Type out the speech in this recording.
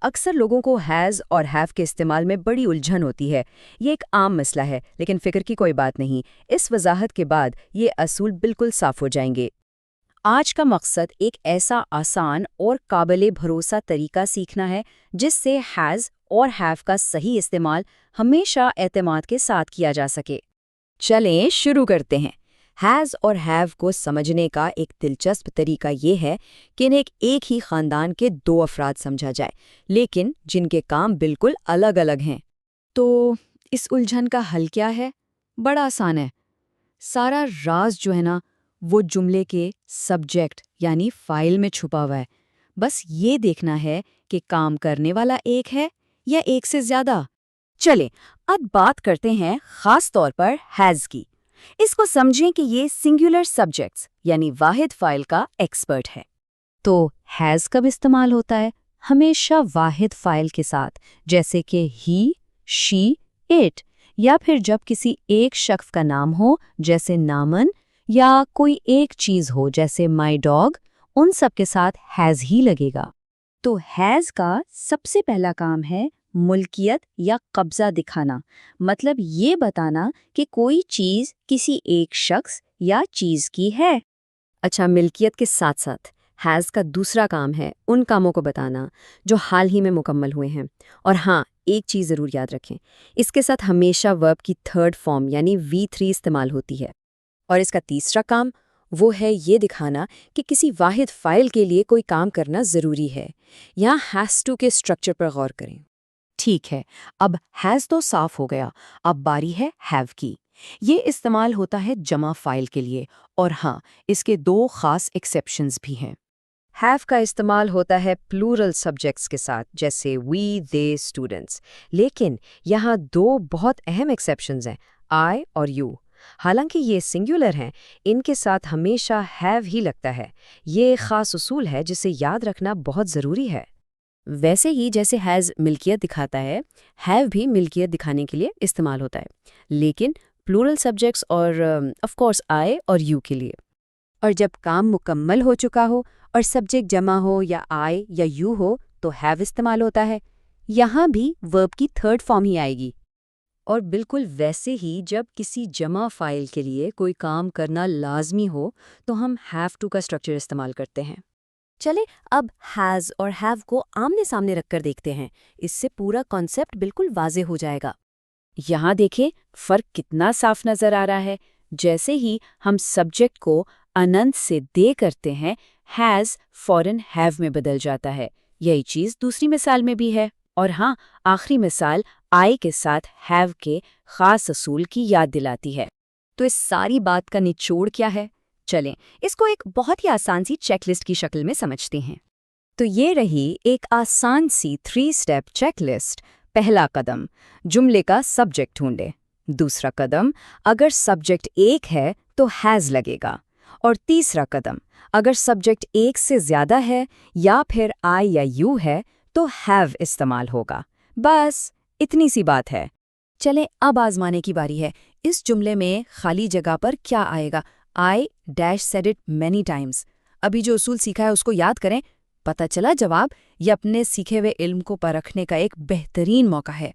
اکثر لوگوں کو ہیز اور ہیو کے استعمال میں بڑی الجھن ہوتی ہے۔ یہ ایک عام مسئلہ ہے، لیکن فکر کی کوئی بات نہیں۔ اس وضاحت کے بعد یہ اصول بالکل صاف ہو جائیں گے۔ آج کا مقصد ایک ایسا آسان اور قابل بھروسہ طریقہ سیکھنا ہے جس سے ہیز اور ہیو کا صحیح استعمال ہمیشہ اعتماد کے ساتھ کیا جا سکے۔ چلیں شروع کرتے ہیں۔ ہیز اور ہیو کو سمجھنے کا ایک دلچسپ طریقہ یہ ہے کہ انہیں ایک ہی خاندان کے دو افراد سمجھا جائے، لیکن جن کے کام بالکل الگ الگ ہیں۔ تو اس الجھن کا حل کیا ہے؟ بڑا آسان ہے۔ سارا راز جو ہے نا، وہ جملے کے سبجیکٹ یعنی فائل میں چھپا ہوا ہے۔ بس یہ دیکھنا ہے کہ کام کرنے والا ایک ہے یا ایک سے زیادہ۔ چلیں اب بات کرتے ہیں خاص طور پر ہیز کی۔ اس کو سمجھیں کہ یہ سنگولر سبجیکٹس یعنی واحد فائل کا ایکسپرٹ ہے۔ تو ہیز کب استعمال ہوتا ہے؟ ہمیشہ واحد فائل کے ساتھ، جیسے کہ ہی، شی، اٹ، یا پھر جب کسی ایک شخص کا نام ہو جیسے نامن، یا کوئی ایک چیز ہو جیسے مائی ڈاگ، ان سب کے ساتھ ہیز ہی لگے گا۔ تو ہیز کا سب سے پہلا کام ہے ملکیت یا قبضہ دکھانا، مطلب یہ بتانا کہ کوئی چیز کسی ایک شخص یا چیز کی ہے۔ اچھا، ملکیت کے ساتھ ساتھ ہیز کا دوسرا کام ہے ان کاموں کو بتانا جو حال ہی میں مکمل ہوئے ہیں۔ اور ہاں، ایک چیز ضرور یاد رکھیں، اس کے ساتھ ہمیشہ ورب کی تھرڈ فارم یعنی V3 استعمال ہوتی ہے۔ اور اس کا تیسرا کام وہ ہے یہ دکھانا کہ کسی واحد فائل کے لیے کوئی کام کرنا ضروری ہے۔ یہاں ہیز ٹو کے اسٹرکچر پر غور کریں۔ ٹھیک ہے، اب ہیز تو صاف ہو گیا، اب باری ہے ہیو کی۔ یہ استعمال ہوتا ہے جمع فائل کے لیے، اور ہاں، اس کے دو خاص ایکسیپشنز بھی ہیں۔ ہیو کا استعمال ہوتا ہے پلورل سبجیکٹس کے ساتھ، جیسے وی، دے، اسٹوڈنٹس، لیکن یہاں دو بہت اہم ایکسیپشنز ہیں، آئی اور یو۔ حالانکہ یہ سنگولر ہیں، ان کے ساتھ ہمیشہ ہیو ہی لگتا ہے۔ یہ ایک خاص اصول ہے جسے یاد رکھنا بہت ضروری ہے۔ ویسے ہی جیسے ہیز ملکیت دکھاتا ہے، ہیو بھی ملکیت دکھانے کے لیے استعمال ہوتا ہے، لیکن پلورل سبجیکٹس اور آف کورس آئی اور یو کے لیے۔ اور جب کام مکمل ہو چکا ہو اور سبجیکٹ جمع ہو یا آئی یا یو ہو تو ہیو استعمال ہوتا ہے۔ یہاں بھی ورب کی تھرڈ فارم ہی آئے گی۔ اور بالکل ویسے ہی جب کسی جمع فائل کے لیے کوئی کام کرنا لازمی ہو تو ہم ہیو ٹو کا اسٹرکچر استعمال کرتے ہیں۔ چلے اب ہیز اور ہیو کو آمنے سامنے رکھ کر دیکھتے ہیں، اس سے پورا کانسیپٹ بالکل واضح ہو جائے گا۔ یہاں دیکھیں فرق کتنا صاف نظر آ رہا ہے۔ جیسے ہی ہم سبجیکٹ کو اننت سے دے کرتے ہیں، ہیز فوراً ہیو میں بدل جاتا ہے۔ یہی چیز دوسری مثال میں بھی ہے۔ اور ہاں، آخری مثال آئی کے ساتھ ہیو کے خاص اصول کی یاد دلاتی ہے۔ تو اس ساری بات کا نچوڑ کیا ہے؟ چلیں اس کو ایک بہت ہی آسان سی چیک لسٹ کی شکل میں سمجھتے ہیں۔ تو یہ رہی ایک آسان سی 3 اسٹیپ چیک لسٹ۔ پہلا قدم، جملے کا سبجیکٹ ڈھونڈے۔ دوسرا قدم، اگر سبجیکٹ ایک ہے تو ہیز لگے گا۔ اور تیسرا قدم، اگر سبجیکٹ ایک سے زیادہ ہے یا پھر آئی یا یو ہے تو ہیو استعمال ہوگا۔ بس اتنی سی بات ہے۔ چلیں اب آزمانے کی باری ہے۔ اس جملے میں خالی جگہ پر کیا آئے گا؟ I said it many times۔ ابھی جو اصول سیکھا ہے اس کو یاد کریں۔ پتہ چلا جواب؟ یہ اپنے سیکھے ہوئے علم کو پرکھنے کا ایک بہترین موقع ہے۔